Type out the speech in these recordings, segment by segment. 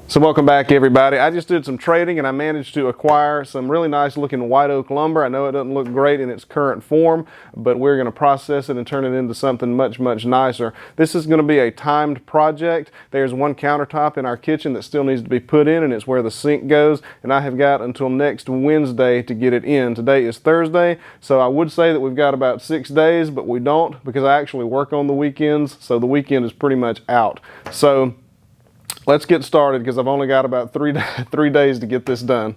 So welcome back, everybody. I just did some trading and I managed to acquire some really nice looking white oak lumber. I know it doesn't look great in its current form, but we're going to process it and turn it into something much nicer. This is going to be a timed project. There's one countertop in our kitchen that still needs to be put in, and it's where the sink goes, and I have got until next Wednesday to get it in. Today is Thursday, so I would say that we've got about 6 days, but we don't, because I actually work on the weekends, so the weekend is pretty much out. So let's get started, because I've only got about 3 days to get this done.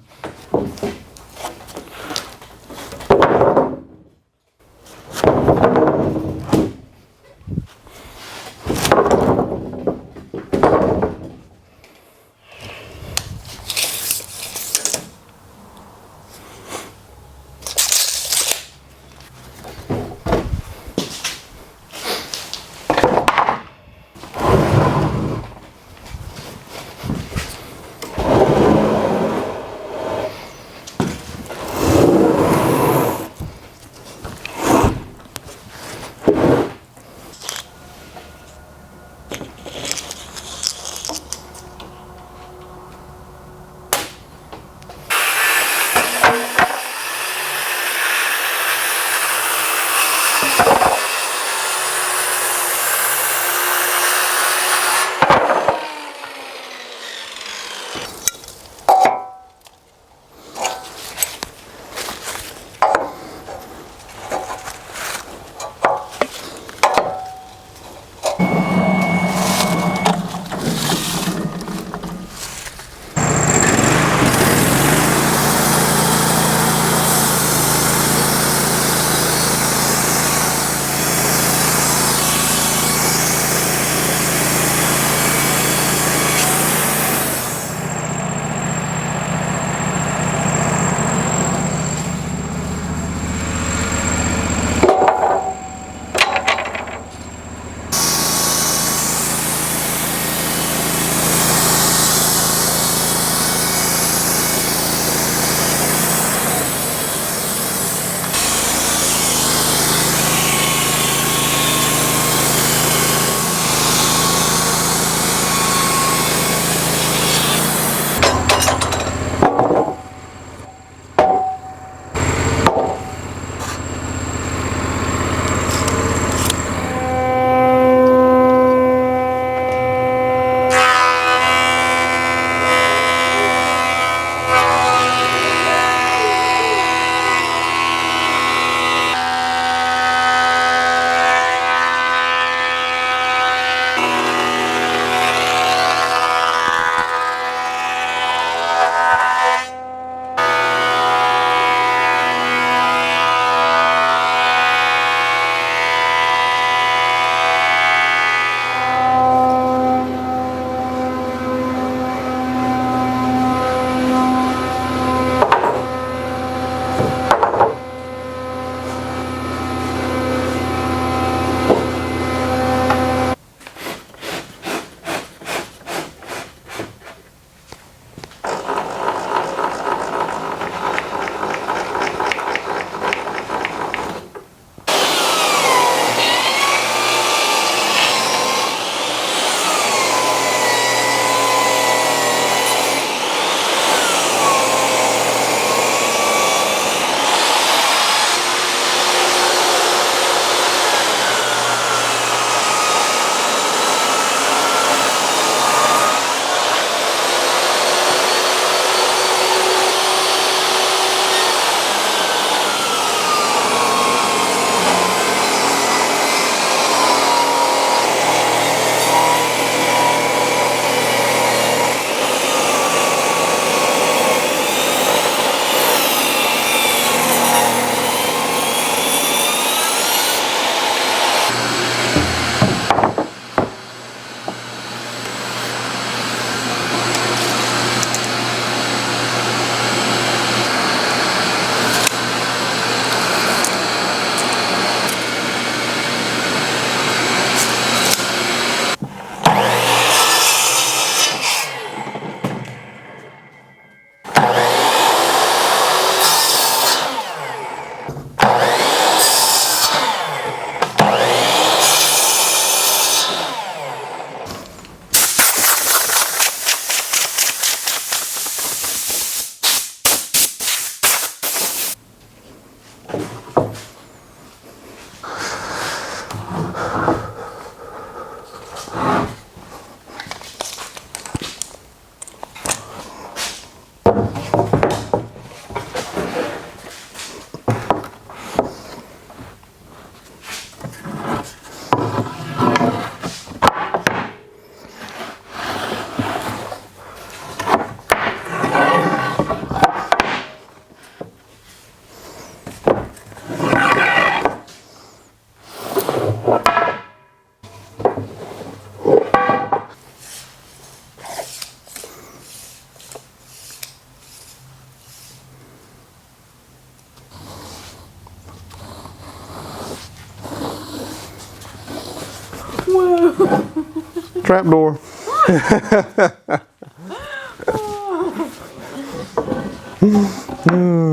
Trapdoor.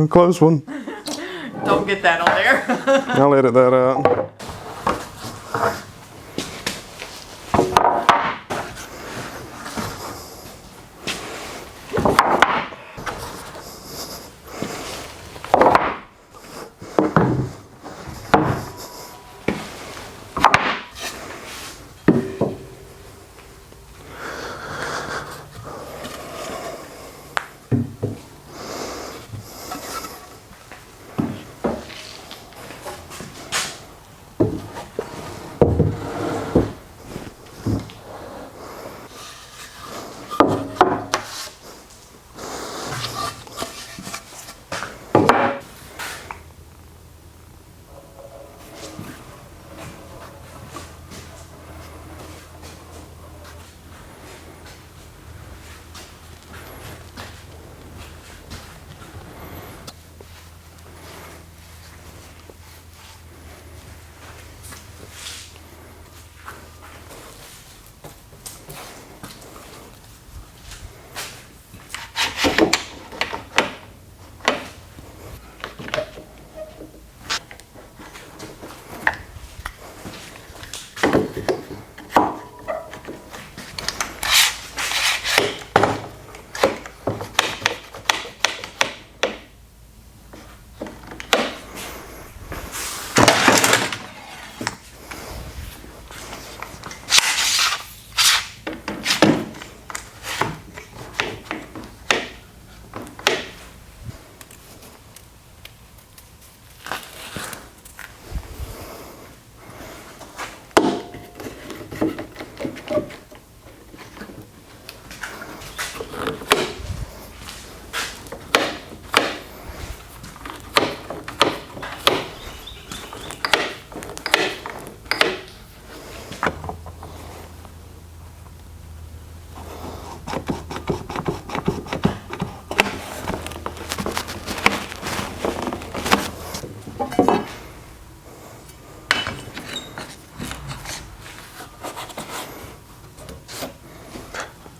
Close one. Don't get that on there. I'll edit that out.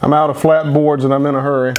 I'm out of flat boards and I'm in a hurry.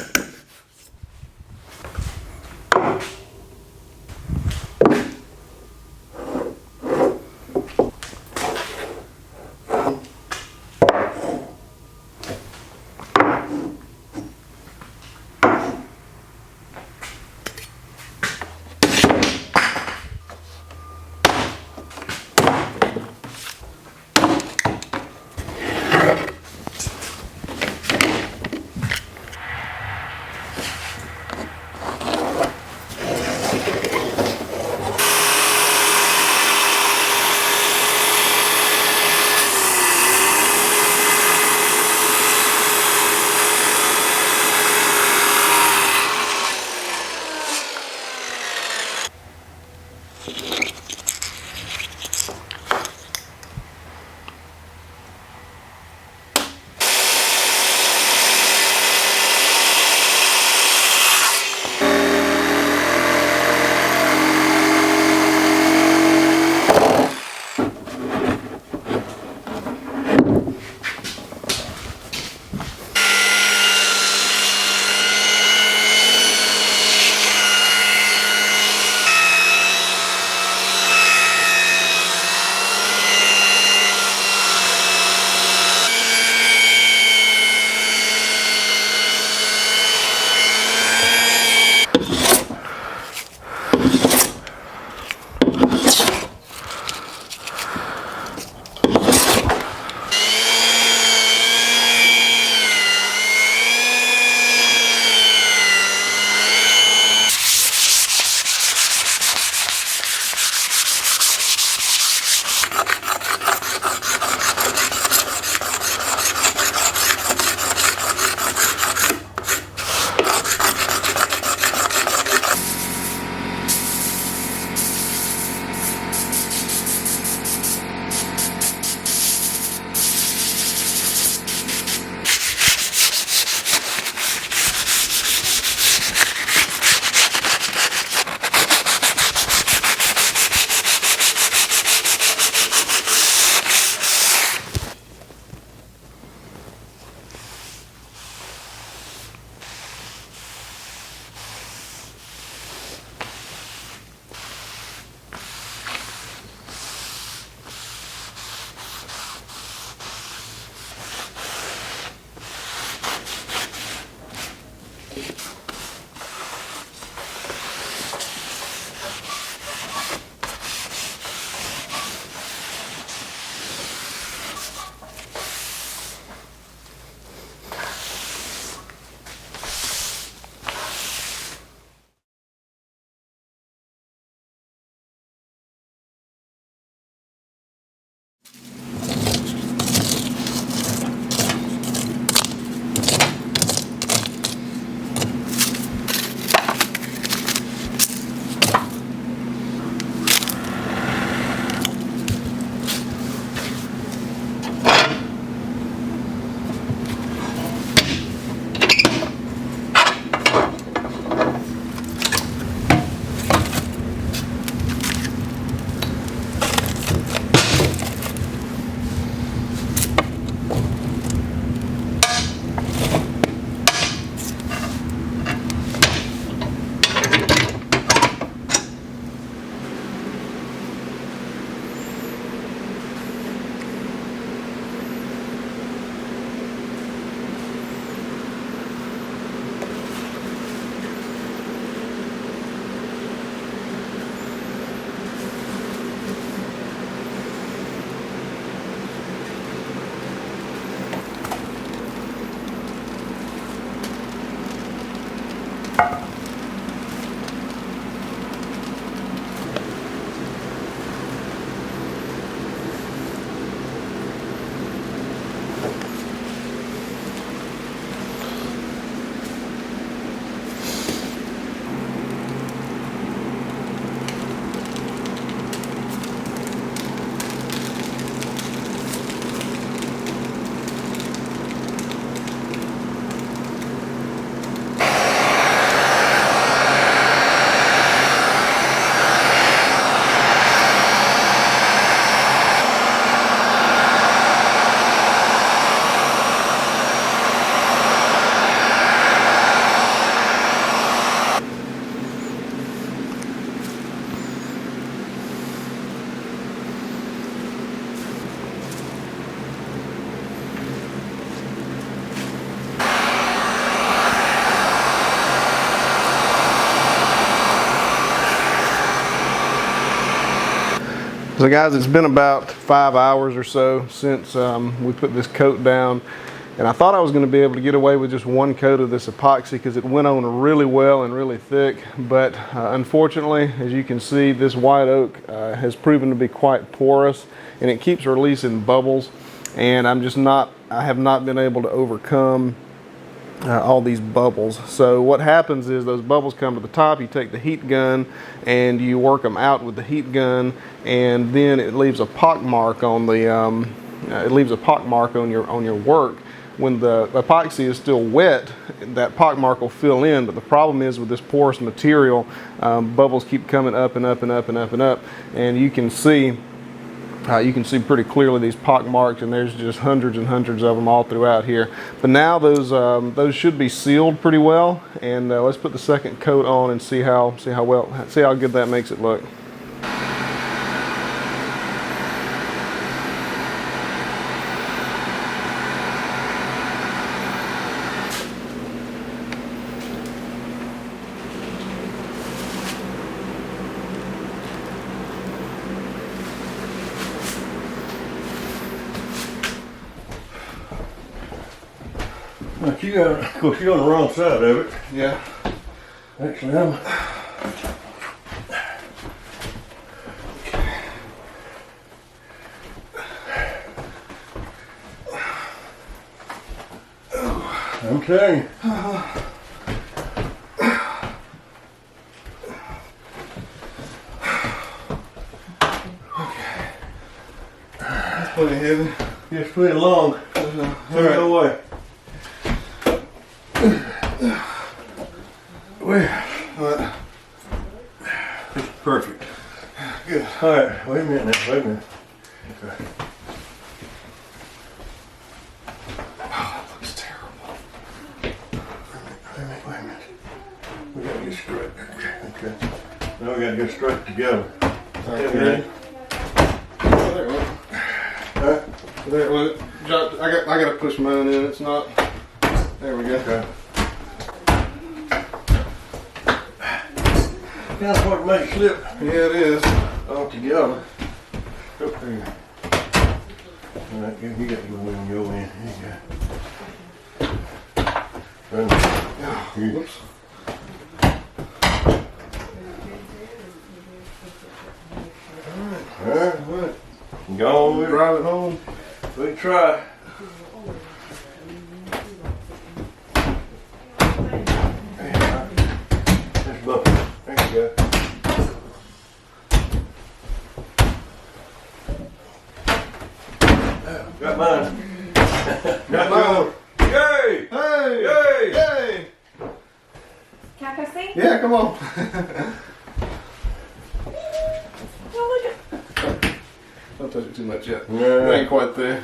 So guys, it's been about 5 hours or so since we put this coat down, and I thought I was going to be able to get away with just one coat of this epoxy because it went on really well and really thick, but unfortunately, as you can see, this white oak has proven to be quite porous, and it keeps releasing bubbles, and I have not been able to overcome all these bubbles. So what happens is those bubbles come to the top, you take the heat gun and you work them out with the heat gun, and then it leaves a pock mark on the on your work. When the epoxy is still wet, that pock mark will fill in, but the problem is with this porous material, bubbles keep coming up and up and up and up and up, and you can see pretty clearly these pock marks, and there's just hundreds and hundreds of them all throughout here. But now those should be sealed pretty well, and let's put the second coat on and see how good that makes it look. But of course, you're on the wrong side of it. Yeah. Actually, I'm. I'm telling you. That's pretty heavy. It's pretty long. Turn away. Well, It's perfect. good. All right, wait a minute now, wait a minute. Okay. Oh, that looks terrible. Wait a minute. We gotta get straight. Okay. Now we gotta get straight together. Okay. Okay, ready? Oh, there it went. Huh? There it went. I gotta push mine in. It's not. There we go. Okay. That's what makes slip Yeah, it is. all together. Up there. All right, you got your wheel on your end. Here you go. Here. Whoops. All right. Go on with it. Drive it home. We try. That's bucket. There you go. Got mine. Got yours. Yay! Hey! Yay! Yay! Can I go see? Yeah, come on. Oh, look at. Don't touch it too much yet. No. It ain't quite there.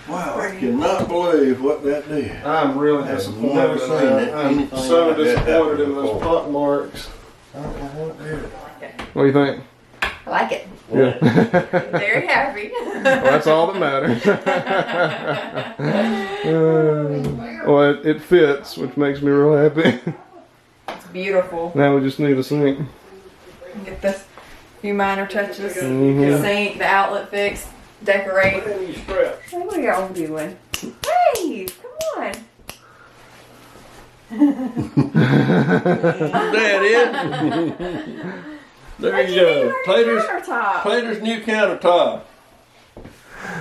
Wow, I cannot believe what that did. I'm really I've disappointed. never seen that. I'm Anything so like that disappointed happen in those before. pock marks. I don't know what did it. What do you think? I like it. Yeah. Very happy. Well, that's all that matters. Well, it fits, which makes me real happy. It's beautiful. Now we just need a sink. Get this few minor touches. Mhm. The sink, the outlet fixed, decorate. These straps. Hey, what are y'all doing? Hey, come on. There it is. There you go. Plater's new countertop.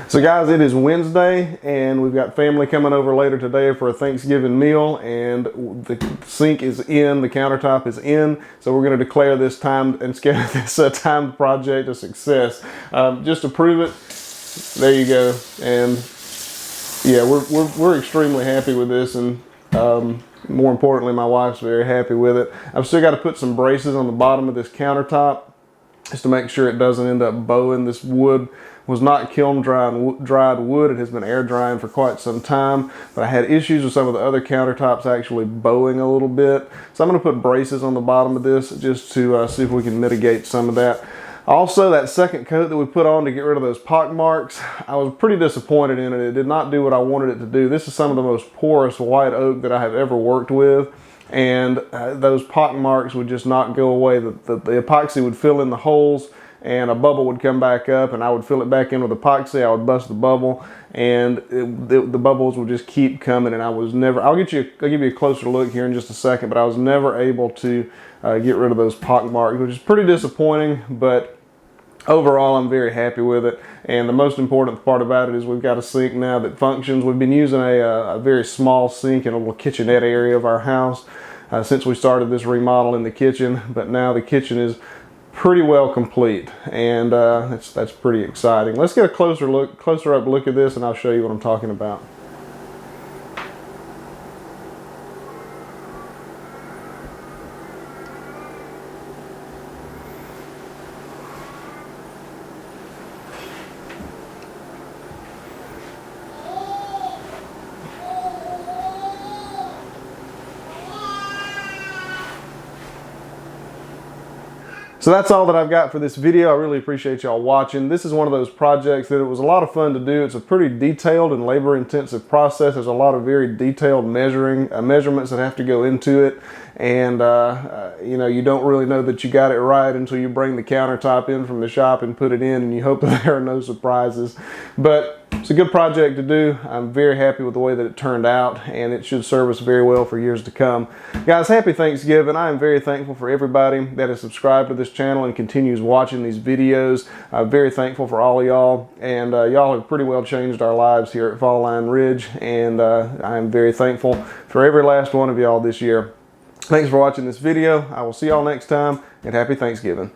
So guys, it is Wednesday, and we've got family coming over later today for a Thanksgiving meal, and the sink is in, the countertop is in, so we're going to declare this timed timed project a success. Just to prove it, there you go. And yeah, we're extremely happy with this, and more importantly, my wife's very happy with it. I've still got to put some braces on the bottom of this countertop just to make sure it doesn't end up bowing. This wood was not kiln dried wood. It has been air drying for quite some time, but I had issues with some of the other countertops actually bowing a little bit. So I'm going to put braces on the bottom of this just to see if we can mitigate some of that. Also, that second coat that we put on to get rid of those pock marks, I was pretty disappointed in it. It did not do what I wanted it to do. This is some of the most porous white oak that I have ever worked with. and those pock marks would just not go away. The epoxy would fill in the holes, and a bubble would come back up, and I would fill it back in with epoxy. I would bust the bubble, and the bubbles would just keep coming, and I was never, I'll give you a closer look here in just a second, but I was never able to get rid of those pock marks, which is pretty disappointing, but overall I'm very happy with it. And the most important part about it is we've got a sink now that functions. We've been using a very small sink in a little kitchenette area of our house since we started this remodel in the kitchen, but now the kitchen is pretty well complete, and that's pretty exciting. Let's get a closer up look at this, and I'll show you what I'm talking about. So that's all that I've got for this video. I really appreciate y'all watching. This is one of those projects that it was a lot of fun to do. It's a pretty detailed and labor-intensive process. There's a lot of very detailed measurements that have to go into it. And you know, you don't really know that you got it right until you bring the countertop in from the shop and put it in, and you hope that there are no surprises. But it's a good project to do. I'm very happy with the way that it turned out, and it should serve us very well for years to come. Guys, happy Thanksgiving. I am very thankful for everybody that has subscribed to this channel and continues watching these videos. I'm very thankful for all of y'all, and y'all have pretty well changed our lives here at Falllineridge, and I am very thankful for every last one of y'all this year. Thanks for watching this video. I will see y'all next time, and happy Thanksgiving.